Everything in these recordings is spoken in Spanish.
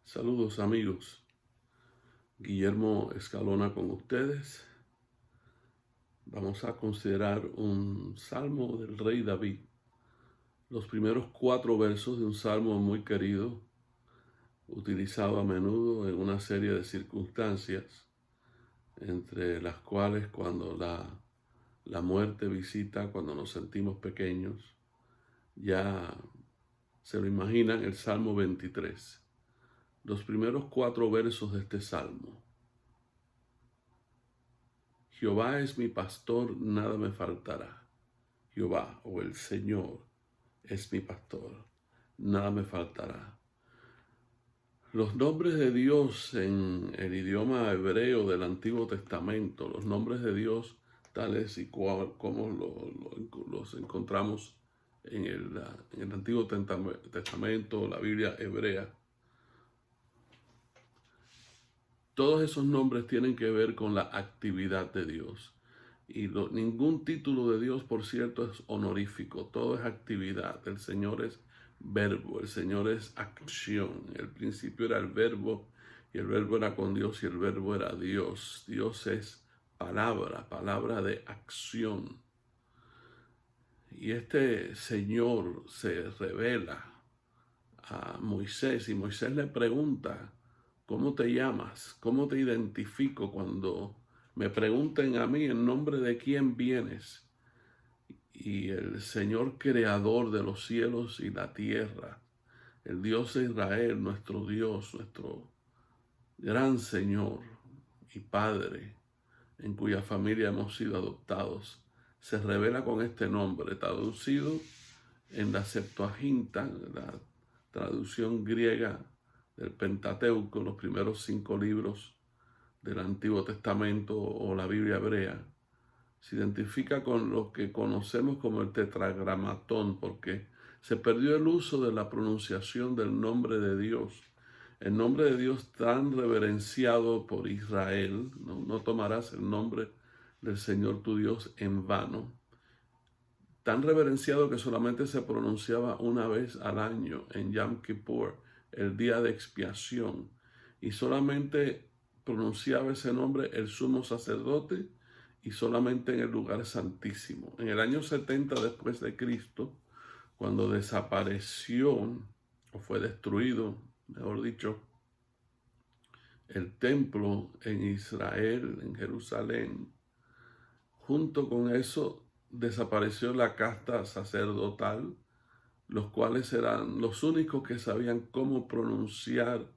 Saludos amigos, Guillermo Escalona con ustedes. Vamos a considerar un salmo del rey David. Los primeros 4 versos de un salmo muy querido, utilizado a menudo en una serie de circunstancias, entre las cuales cuando la muerte visita, cuando nos sentimos pequeños, ya se lo imaginan el Salmo 23. Los primeros 4 versos de este salmo. Jehová es mi pastor, nada me faltará. Jehová o el Señor es mi pastor, nada me faltará. Los nombres de Dios en el idioma hebreo del Antiguo Testamento, los nombres de Dios tales y como los encontramos en el Antiguo Testamento, la Biblia hebrea, todos esos nombres tienen que ver con la actividad de Dios. Y ningún título de Dios, por cierto, es honorífico. Todo es actividad. El Señor es verbo, el Señor es acción. El principio era el verbo y el verbo era con Dios y el verbo era Dios. Dios es palabra, palabra de acción. Y este Señor se revela a Moisés y Moisés le pregunta: ¿cómo te llamas? ¿Cómo te identifico cuando me pregunten a mí en nombre de quién vienes? Y el Señor creador de los cielos y la tierra, el Dios de Israel, nuestro Dios, nuestro gran Señor y Padre, en cuya familia hemos sido adoptados, se revela con este nombre, traducido en la Septuaginta, la traducción griega del Pentateuco, los primeros 5 libros del Antiguo Testamento o la Biblia hebrea. Se identifica con lo que conocemos como el tetragramatón, porque se perdió el uso de la pronunciación del nombre de Dios. El nombre de Dios tan reverenciado por Israel, no tomarás el nombre del Señor tu Dios en vano. Tan reverenciado que solamente se pronunciaba una vez al año en Yom Kippur, el día de expiación, y solamente pronunciaba ese nombre el sumo sacerdote y solamente en el lugar santísimo. En el año 70 después de Cristo, cuando desapareció o fue destruido, mejor dicho, el templo en Israel, en Jerusalén, junto con eso desapareció la casta sacerdotal, los cuales eran los únicos que sabían cómo pronunciar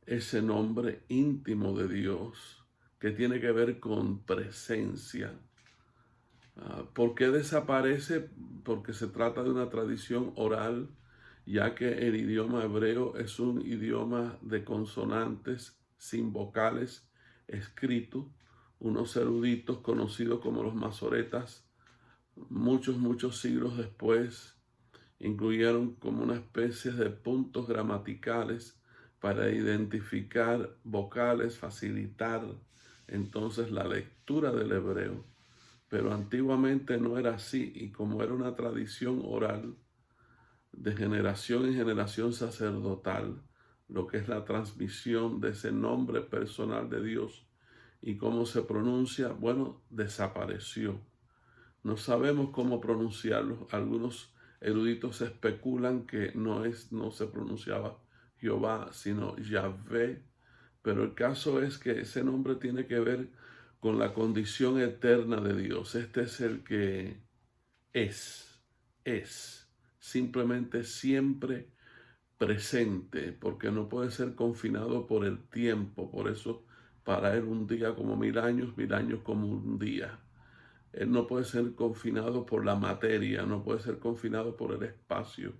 ese nombre íntimo de Dios, que tiene que ver con presencia. ¿Por qué desaparece? Porque se trata de una tradición oral, ya que el idioma hebreo es un idioma de consonantes sin vocales escrito. Unos eruditos conocidos como los masoretas, muchos siglos después, incluyeron como una especie de puntos gramaticales para identificar vocales, facilitar entonces la lectura del hebreo. Pero antiguamente no era así, y como era una tradición oral de generación en generación sacerdotal, lo que es la transmisión de ese nombre personal de Dios y cómo se pronuncia, bueno, desapareció. No sabemos cómo pronunciarlo. Algunos eruditos especulan que no se pronunciaba Jehová, sino Yahvé. Pero el caso es que ese nombre tiene que ver con la condición eterna de Dios. Este es el que es, simplemente siempre presente, porque no puede ser confinado por el tiempo. Por eso para él un día como 1000 años como un día. Él no puede ser confinado por la materia, no puede ser confinado por el espacio.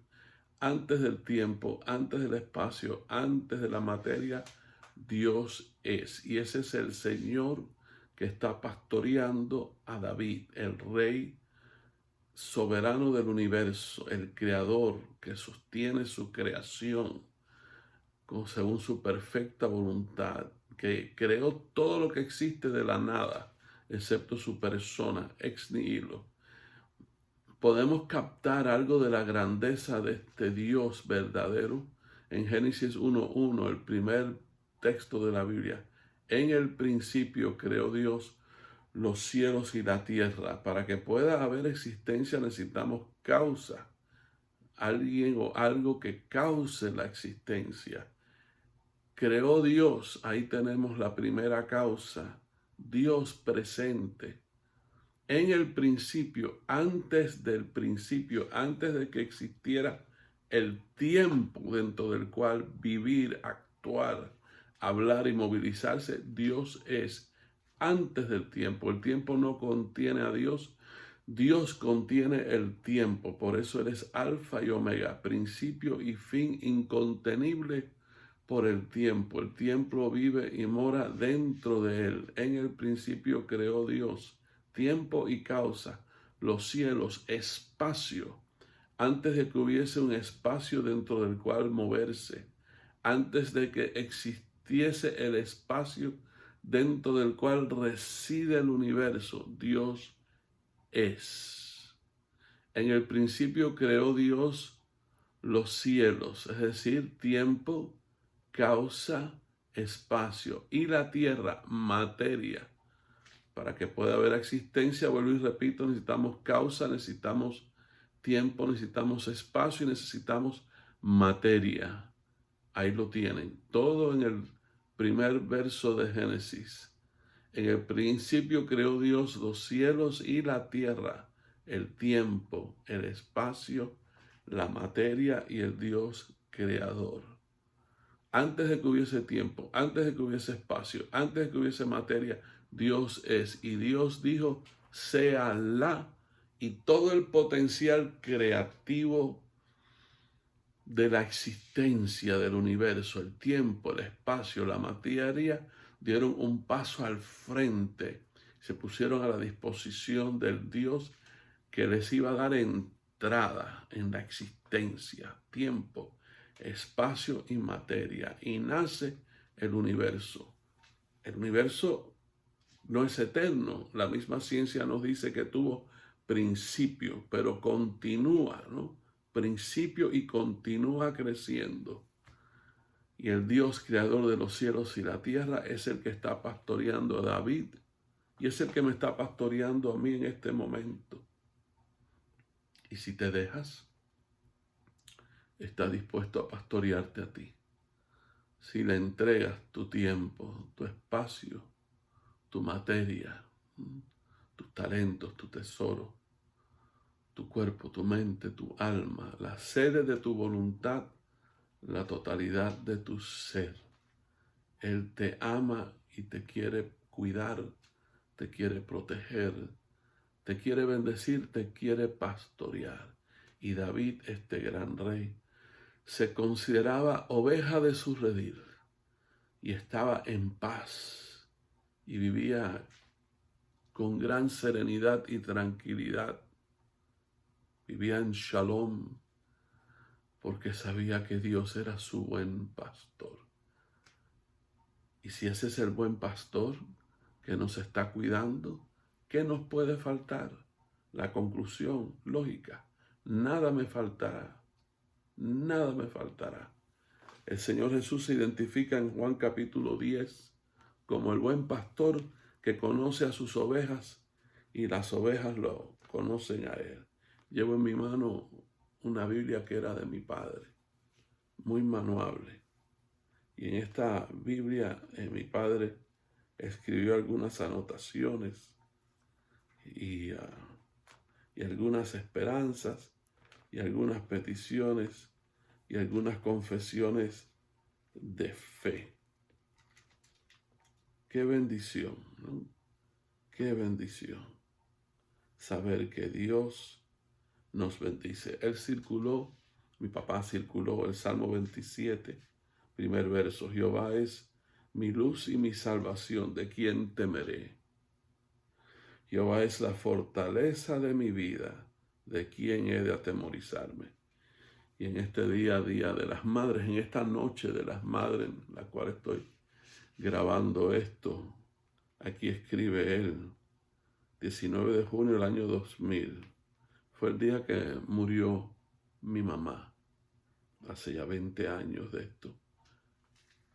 Antes del tiempo, antes del espacio, antes de la materia, Dios es. Y ese es el Señor que está pastoreando a David, el rey soberano del universo, el creador que sostiene su creación según su perfecta voluntad, que creó todo lo que existe de la nada, excepto su persona, ex nihilo. Podemos captar algo de la grandeza de este Dios verdadero en Génesis 1:1, el primer texto de la Biblia. En el principio creó Dios los cielos y la tierra. Para que pueda haber existencia necesitamos causa, alguien o algo que cause la existencia. Creó Dios, ahí tenemos la primera causa, Dios presente. En el principio, antes del principio, antes de que existiera el tiempo dentro del cual vivir, actuar, hablar y movilizarse, Dios es antes del tiempo. El tiempo no contiene a Dios, Dios contiene el tiempo. Por eso Él es alfa y omega, principio y fin, incontenible por el tiempo. El tiempo vive y mora dentro de Él. En el principio creó Dios tiempo y causa, los cielos, espacio, antes de que hubiese un espacio dentro del cual moverse, antes de que existiese el espacio dentro del cual reside el universo, Dios es. En el principio creó Dios los cielos, es decir, tiempo, causa, espacio, y la tierra, materia. Para que pueda haber existencia, vuelvo y repito, necesitamos causa, necesitamos tiempo, necesitamos espacio y necesitamos materia. Ahí lo tienen, todo en el primer verso de Génesis. En el principio creó Dios los cielos y la tierra, el tiempo, el espacio, la materia y el Dios creador. Antes de que hubiese tiempo, antes de que hubiese espacio, antes de que hubiese materia, Dios es. Y Dios dijo, sea la, y todo el potencial creativo de la existencia del universo, el tiempo, el espacio, la materia, dieron un paso al frente, se pusieron a la disposición del Dios que les iba a dar entrada en la existencia, tiempo, espacio y materia, y nace el universo. El universo no es eterno, la misma ciencia nos dice que tuvo principio, pero continúa, ¿no? Principio y continúa creciendo. Y el Dios creador de los cielos y la tierra es el que está pastoreando a David y es el que me está pastoreando a mí en este momento. Y si te dejas, está dispuesto a pastorearte a ti. Si le entregas tu tiempo, tu espacio, tu materia, tus talentos, tu tesoro, tu cuerpo, tu mente, tu alma, la sede de tu voluntad, la totalidad de tu ser. Él te ama y te quiere cuidar, te quiere proteger, te quiere bendecir, te quiere pastorear. Y David, este gran rey, se consideraba oveja de su redil y estaba en paz y vivía con gran serenidad y tranquilidad. Vivía en shalom porque sabía que Dios era su buen pastor. Y si ese es el buen pastor que nos está cuidando, ¿qué nos puede faltar? La conclusión lógica, nada me faltará, nada me faltará. El Señor Jesús se identifica en Juan capítulo 10 como el buen pastor que conoce a sus ovejas y las ovejas lo conocen a Él. Llevo en mi mano una Biblia que era de mi padre, muy manuable. Y en esta Biblia mi padre escribió algunas anotaciones y algunas esperanzas y algunas peticiones y algunas confesiones de fe. Qué bendición, ¿no? Qué bendición saber que Dios nos bendice. Mi papá circuló el Salmo 27, primer verso. Jehová es mi luz y mi salvación, ¿de quién temeré? Jehová es la fortaleza de mi vida, ¿de quién he de atemorizarme? Y en este día de las madres, en esta noche de las madres, en la cual estoy grabando esto, aquí escribe él, 19 de junio del año 2000, fue el día que murió mi mamá. hace ya 20 años de esto,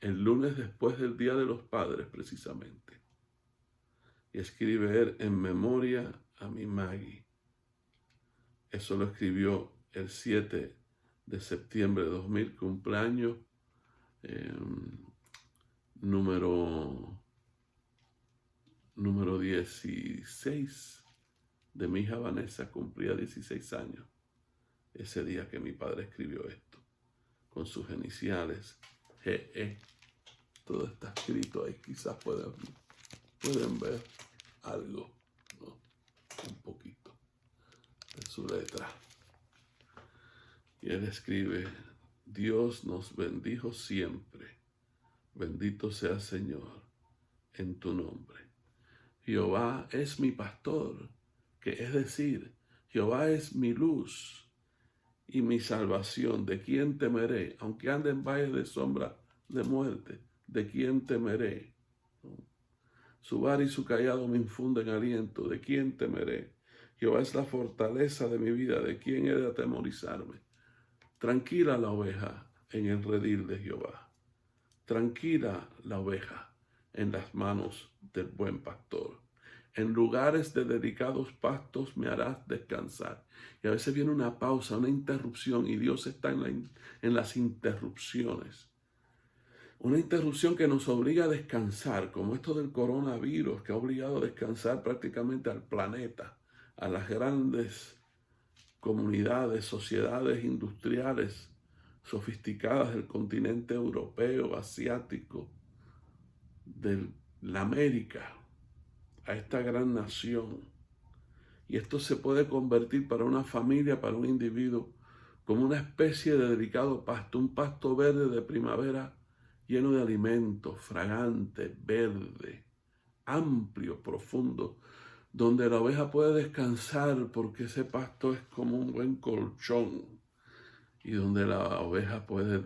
el lunes después del Día de los Padres precisamente. Y escribe él: en memoria a mi Maggie. Eso lo escribió el 7 de septiembre de 2000, cumpleaños número 16 de mi hija Vanessa. Cumplía 16 años ese día que mi padre escribió esto, con sus iniciales GE. Todo está escrito ahí, quizás pueden ver algo, ¿no? Un poquito de su letra. Y él escribe: Dios nos bendijo siempre, bendito sea Señor en tu nombre. Jehová es mi pastor, que es decir, Jehová es mi luz y mi salvación. ¿De quién temeré? Aunque ande en valle de sombra de muerte, ¿de quién temeré? Su vara y su cayado me infunden aliento. ¿De quién temeré? Jehová es la fortaleza de mi vida. ¿De quién he de atemorizarme? Tranquila la oveja en el redil de Jehová. Tranquila la oveja en las manos del buen pastor. En lugares de delicados pastos me harás descansar. Y a veces viene una pausa, una interrupción, y Dios está en las interrupciones. Una interrupción que nos obliga a descansar, como esto del coronavirus, que ha obligado a descansar prácticamente al planeta, a las grandes comunidades, sociedades industriales sofisticadas del continente europeo, asiático, de la América, a esta gran nación. Y esto se puede convertir para una familia, para un individuo, como una especie de delicado pasto, un pasto verde de primavera lleno de alimentos, fragante, verde, amplio, profundo, donde la oveja puede descansar porque ese pasto es como un buen colchón, y donde la oveja puede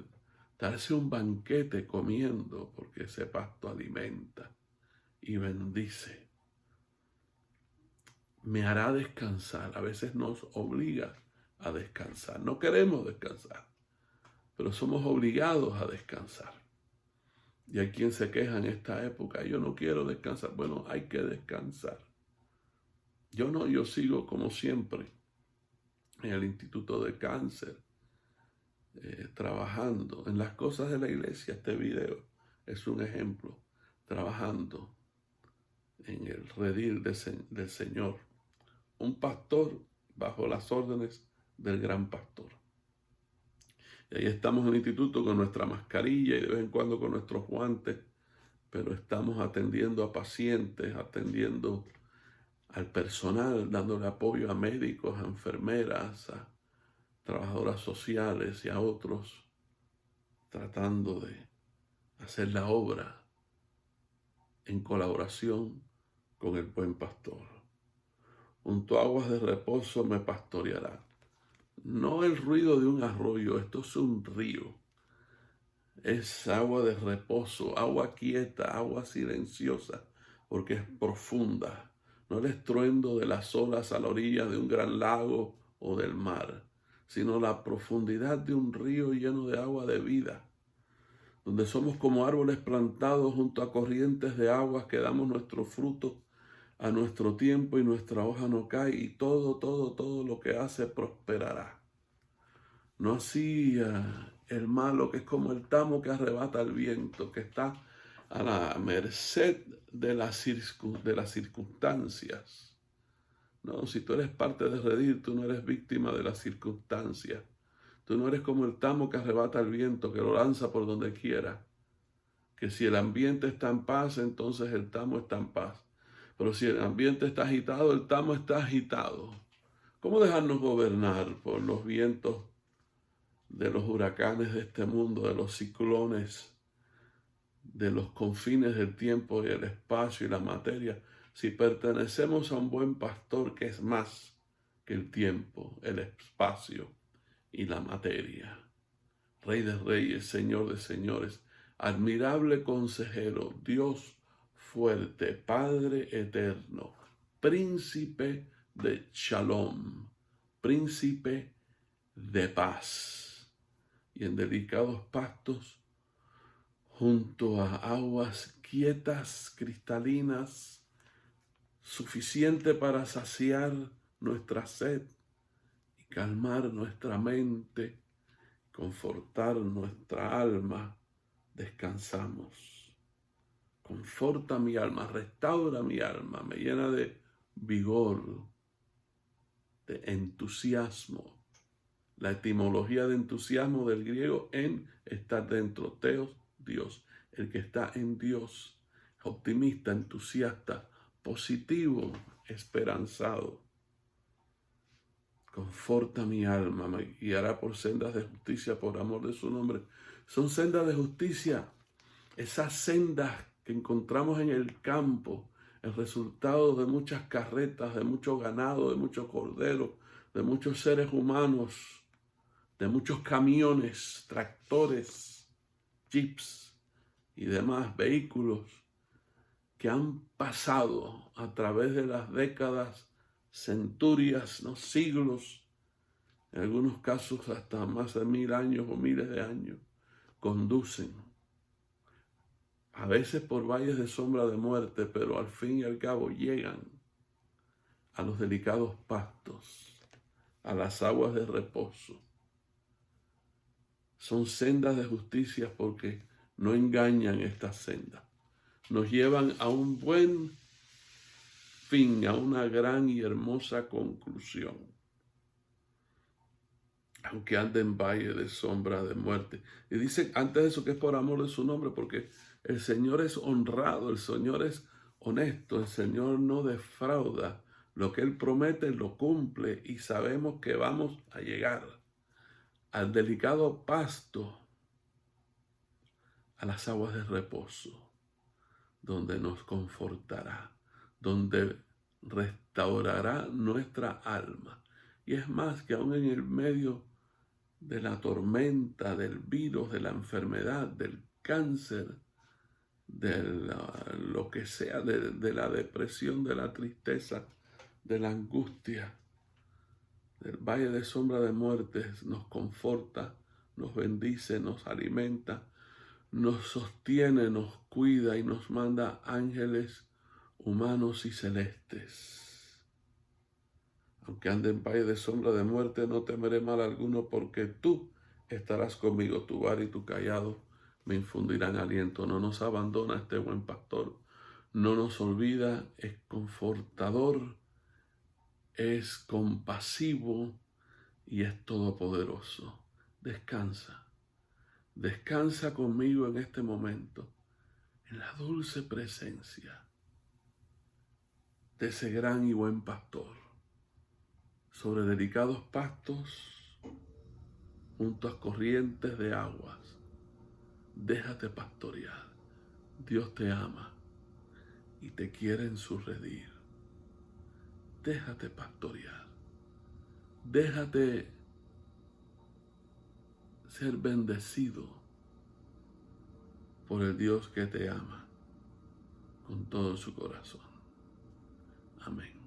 darse un banquete comiendo porque ese pasto alimenta y bendice. Me hará descansar. A veces nos obliga a descansar. No queremos descansar, pero somos obligados a descansar. Y hay quien se queja en esta época: yo no quiero descansar. Bueno, hay que descansar. Yo sigo como siempre en el Instituto de Cáncer, trabajando en las cosas de la iglesia. Este video es un ejemplo, trabajando en el redil del Señor. Un pastor bajo las órdenes del gran pastor. Y ahí estamos en el instituto con nuestra mascarilla y de vez en cuando con nuestros guantes, pero estamos atendiendo a pacientes, atendiendo al personal, dándole apoyo a médicos, a enfermeras, a trabajadoras sociales y a otros, tratando de hacer la obra en colaboración con el buen pastor. Junto a aguas de reposo me pastoreará. No el ruido de un arroyo, esto es un río. Es agua de reposo, agua quieta, agua silenciosa, porque es profunda. No el estruendo de las olas a la orilla de un gran lago o del mar, sino la profundidad de un río lleno de agua de vida, donde somos como árboles plantados junto a corrientes de aguas que damos nuestro fruto a nuestro tiempo y nuestra hoja no cae, y todo lo que hace prosperará. No así el malo, que es como el tamo que arrebata el viento, que está a la merced de las circunstancias. No, si tú eres parte de redil, tú no eres víctima de las circunstancias. Tú no eres como el tamo que arrebata el viento, que lo lanza por donde quiera. Que si el ambiente está en paz, entonces el tamo está en paz. Pero si el ambiente está agitado, el tamo está agitado. ¿Cómo dejarnos gobernar por los vientos de los huracanes de este mundo, de los ciclones, de los confines del tiempo y el espacio y la materia, si pertenecemos a un buen pastor que es más que el tiempo, el espacio y la materia? Rey de reyes, Señor de señores, admirable consejero, Dios fuerte, Padre eterno, príncipe de Shalom, príncipe de paz. y en delicados pastos, junto a aguas quietas, cristalinas, suficiente para saciar nuestra sed y calmar nuestra mente, confortar nuestra alma, descansamos. Conforta mi alma, restaura mi alma, me llena de vigor, de entusiasmo. La etimología de entusiasmo del griego en estar dentro, teos, Dios. El que está en Dios, optimista, entusiasta, positivo, esperanzado. Conforta mi alma, me guiará por sendas de justicia por amor de su nombre. Son sendas de justicia, esas sendas que encontramos en el campo, el resultado de muchas carretas, de mucho ganado, de muchos corderos, de muchos seres humanos, de muchos camiones, tractores, jeeps y demás vehículos que han pasado a través de las décadas, centurias, no, siglos, en algunos casos hasta más de 1000 años o miles de años, conducen, a veces por valles de sombra de muerte, pero al fin y al cabo llegan a los delicados pastos, a las aguas de reposo. Son sendas de justicia porque no engañan estas sendas. Nos llevan a un buen fin, a una gran y hermosa conclusión. Aunque ande en valle de sombra de muerte. Y dice antes de eso que es por amor de su nombre, porque el Señor es honrado, el Señor es honesto, el Señor no defrauda. Lo que Él promete lo cumple y sabemos que vamos a llegar al delicado pasto, a las aguas de reposo, donde nos confortará, donde restaurará nuestra alma. Y es más que aún en el medio de la tormenta, del virus, de la enfermedad, del cáncer, de lo que sea, de la depresión, de la tristeza, de la angustia, del valle de sombra de muerte, nos conforta, nos bendice, nos alimenta, nos sostiene, nos cuida y nos manda ángeles humanos y celestes. Aunque ande en valle de sombra de muerte, no temeré mal alguno, porque tú estarás conmigo, tu vara y tu cayado me infundirán aliento. No nos abandona este buen pastor, no nos olvida, es confortador, es compasivo y es todopoderoso. Descansa. Descansa conmigo en este momento, en la dulce presencia de ese gran y buen pastor, sobre delicados pastos, junto a corrientes de aguas. Déjate pastorear. Dios te ama y te quiere en su redil. Déjate pastorear. Déjate ser bendecido por el Dios que te ama con todo su corazón. Amén.